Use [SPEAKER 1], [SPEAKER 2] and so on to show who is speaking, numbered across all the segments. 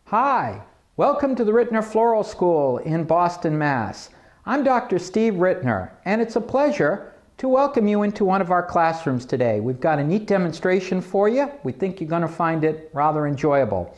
[SPEAKER 1] Hi, welcome to the Rittner Floral School in Boston, Mass. I'm Dr. Steve Rittner, and it's a pleasure to welcome you into one of our classrooms today. We've got a neat demonstration for you. We think you're going to find it rather enjoyable.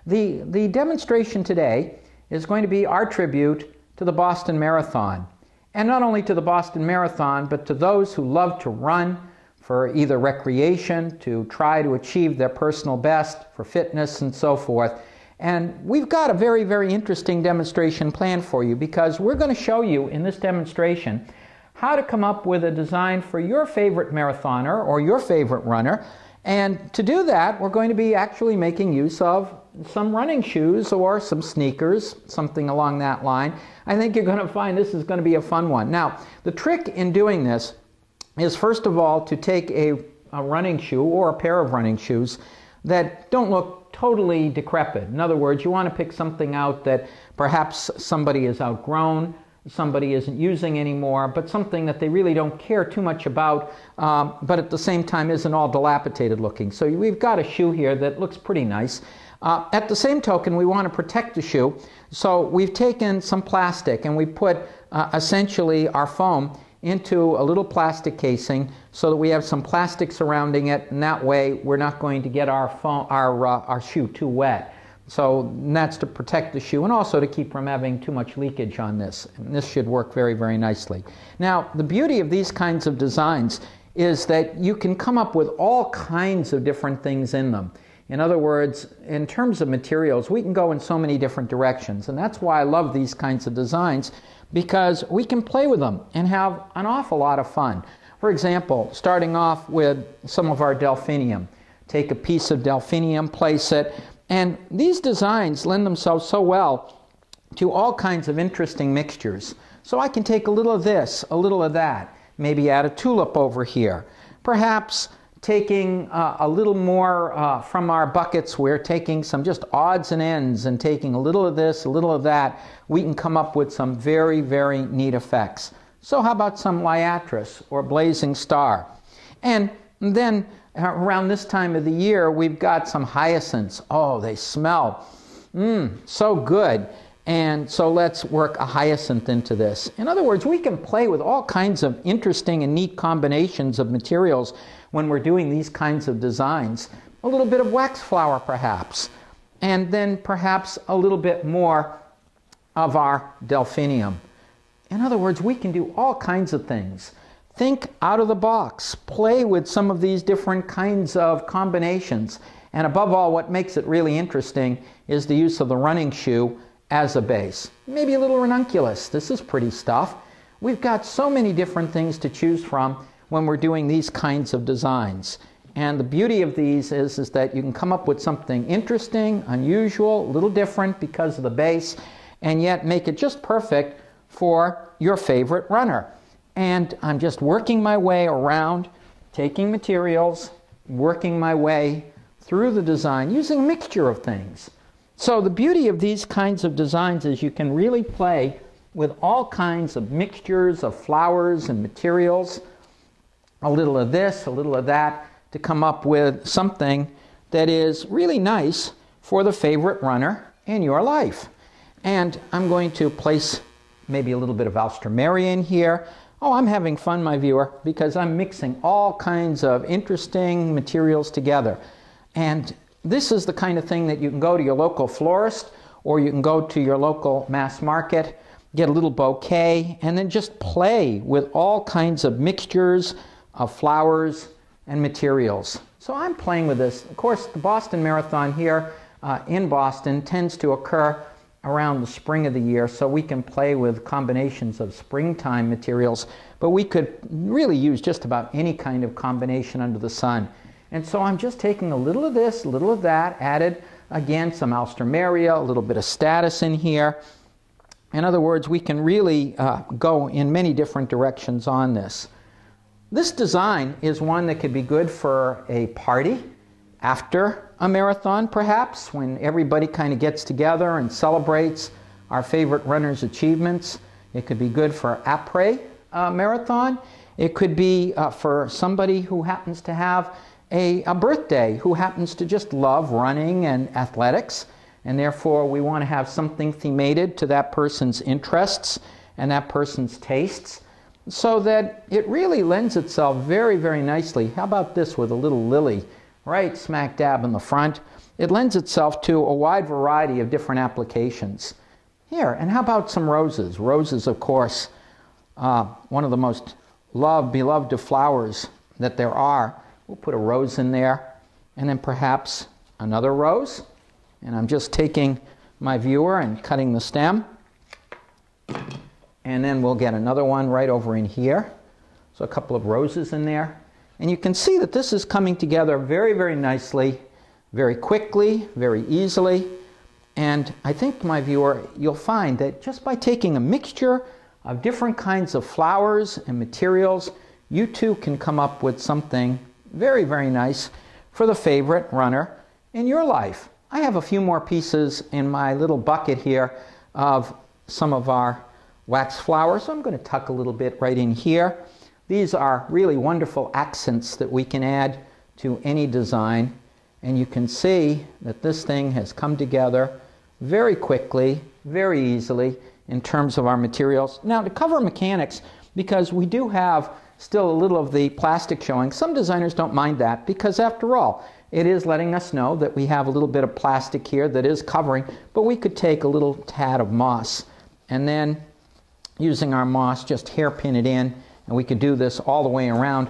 [SPEAKER 1] The demonstration today is going to be our tribute to the Boston Marathon. And not only to the Boston Marathon, but to those who love to run for either recreation, to try to achieve their personal best, for fitness and so forth. And we've got a very, very interesting demonstration planned for you because we're going to show you in this demonstration how to come up with a design for your favorite marathoner or your favorite runner. And to do that, we're going to be actually making use of some running shoes or some sneakers, something along that line. I think you're going to find this is going to be a fun one. Now, the trick in doing this is first of all to take a running shoe or a pair of running shoes that don't look totally decrepit. In other words, you want to pick something out that perhaps somebody has outgrown, somebody isn't using anymore, but something that they really don't care too much about, but at the same time isn't all dilapidated looking. So we've got a shoe here that looks pretty nice. At the same token, we want to protect the shoe, so we've taken some plastic and we put essentially our foam into a little plastic casing so that we have some plastic surrounding it, and that way we're not going to get our shoe too wet. So that's to protect the shoe and also to keep from having too much leakage on this. And this should work very, very nicely. Now, the beauty of these kinds of designs is that you can come up with all kinds of different things in them. In other words, in terms of materials, we can go in so many different directions, and that's why I love these kinds of designs, because we can play with them and have an awful lot of fun. For example, starting off with some of our delphinium. Take a piece of delphinium, place it, and these designs lend themselves so well to all kinds of interesting mixtures. So I can take a little of this, a little of that, maybe add a tulip over here. Perhaps taking a little more from our buckets, we're taking some just odds and ends and taking a little of this, a little of that. We can come up with some very, very neat effects. So how about some liatris or blazing star? And then around this time of the year, we've got some hyacinths. Oh, they smell so good. And so let's work a hyacinth into this. In other words, we can play with all kinds of interesting and neat combinations of materials when we're doing these kinds of designs. A little bit of wax flower perhaps, and then perhaps a little bit more of our delphinium. In other words, we can do all kinds of things. Think out of the box, play with some of these different kinds of combinations, and above all, what makes it really interesting is the use of the running shoe as a base. Maybe a little ranunculus. This is pretty stuff. We've got so many different things to choose from when we're doing these kinds of designs. And the beauty of these is that you can come up with something interesting, unusual, a little different because of the base, and yet make it just perfect for your favorite runner. And I'm just working my way around, taking materials, working my way through the design, using a mixture of things. So the beauty of these kinds of designs is you can really play with all kinds of mixtures of flowers and materials, a little of this, a little of that, to come up with something that is really nice for the favorite runner in your life. And I'm going to place maybe a little bit of alstroemeria in here. Oh, I'm having fun, my viewer, because I'm mixing all kinds of interesting materials together. And this is the kind of thing that you can go to your local florist, or you can go to your local mass market, get a little bouquet, and then just play with all kinds of mixtures of flowers and materials. So I'm playing with this. Of course, the Boston Marathon here in Boston tends to occur around the spring of the year, so we can play with combinations of springtime materials, but we could really use just about any kind of combination under the sun. And so I'm just taking a little of this, a little of that, added again some alstroemeria, a little bit of status in here. In other words, we can really go in many different directions on this. This design is one that could be good for a party after a marathon, perhaps, when everybody kind of gets together and celebrates our favorite runners' achievements. It could be good for après marathon. It could be for somebody who happens to have a birthday, who happens to just love running and athletics. and therefore we want to have something themated to that person's interests and that person's tastes, so that it really lends itself very, very nicely. How about this with a little lily right smack dab in the front? It lends itself to a wide variety of different applications. Here, and how about some roses? Roses, of course, one of the most beloved of flowers that there are. We'll put a rose in there, and then perhaps another rose. And I'm just taking my viewer and cutting the stem. And then we'll get another one right over in here. So a couple of roses in there. And you can see that this is coming together very, very nicely, very quickly, very easily. And I think, my viewer, you'll find that just by taking a mixture of different kinds of flowers and materials, you too can come up with something very, very nice for the favorite runner in your life. I have a few more pieces in my little bucket here of some of our wax flowers. So I'm going to tuck a little bit right in here. These are really wonderful accents that we can add to any design. And you can see that this thing has come together very quickly, very easily in terms of our materials. Now, to cover mechanics, because we do have still a little of the plastic showing, some designers don't mind that, because after all, it is letting us know that we have a little bit of plastic here that is covering, but we could take a little tad of moss and then, using our moss, just hairpin it in, and we could do this all the way around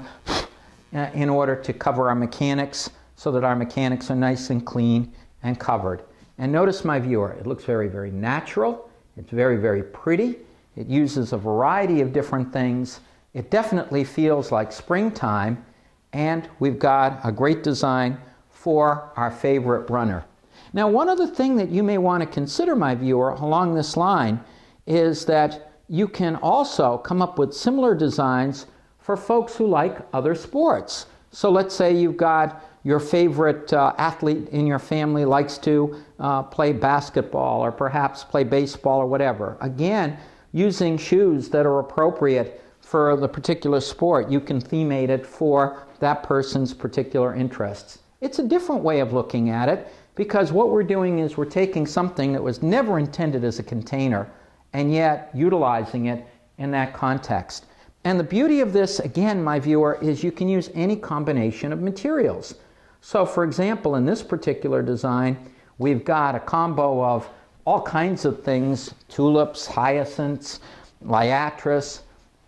[SPEAKER 1] in order to cover our mechanics so that our mechanics are nice and clean and covered. And notice, my viewer, it looks very, very natural. It's very, very pretty. It uses a variety of different things. It definitely feels like springtime, and we've got a great design for our favorite runner. Now, one other thing that you may want to consider, my viewer, along this line is that you can also come up with similar designs for folks who like other sports. So let's say you've got your favorite athlete in your family likes to play basketball or perhaps play baseball or whatever. Again, using shoes that are appropriate for the particular sport, you can themate it for that person's particular interests. It's a different way of looking at it, because what we're doing is we're taking something that was never intended as a container and yet utilizing it in that context. And the beauty of this, again, my viewer, is you can use any combination of materials. So for example, in this particular design, we've got a combo of all kinds of things: tulips, hyacinths, liatris,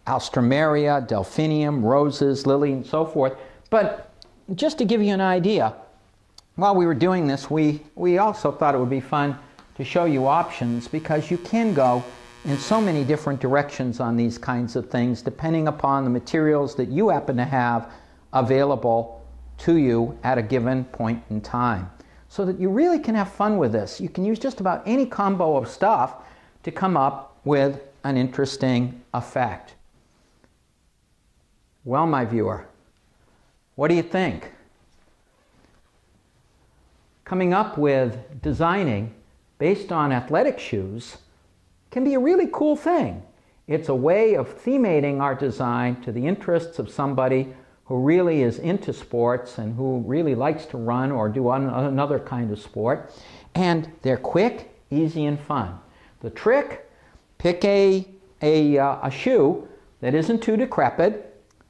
[SPEAKER 1] alstroemeria, delphinium, roses, lily, and so forth. But just to give you an idea, while we were doing this, we also thought it would be fun to show you options, because you can go in so many different directions on these kinds of things depending upon the materials that you happen to have available to you at a given point in time, so that you really can have fun with this. You can use just about any combo of stuff to come up with an interesting effect. Well, my viewer, what do you think? Coming up with designing based on athletic shoes can be a really cool thing. It's a way of themating our design to the interests of somebody who really is into sports and who really likes to run or do another kind of sport. And they're quick, easy, and fun. The trick: pick a shoe that isn't too decrepit.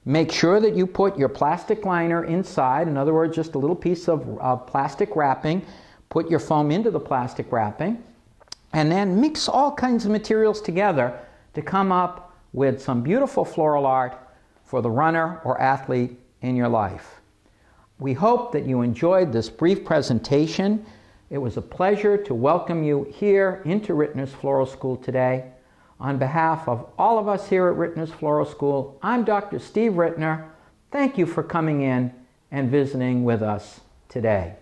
[SPEAKER 1] Make sure that you put your plastic liner inside. In other words, just a little piece of plastic wrapping. Put your foam into the plastic wrapping, and then mix all kinds of materials together to come up with some beautiful floral art for the runner or athlete in your life. We hope that you enjoyed this brief presentation. It was a pleasure to welcome you here into Rittner's Floral School today. On behalf of all of us here at Rittner's Floral School, I'm Dr. Steve Rittner. Thank you for coming in and visiting with us today.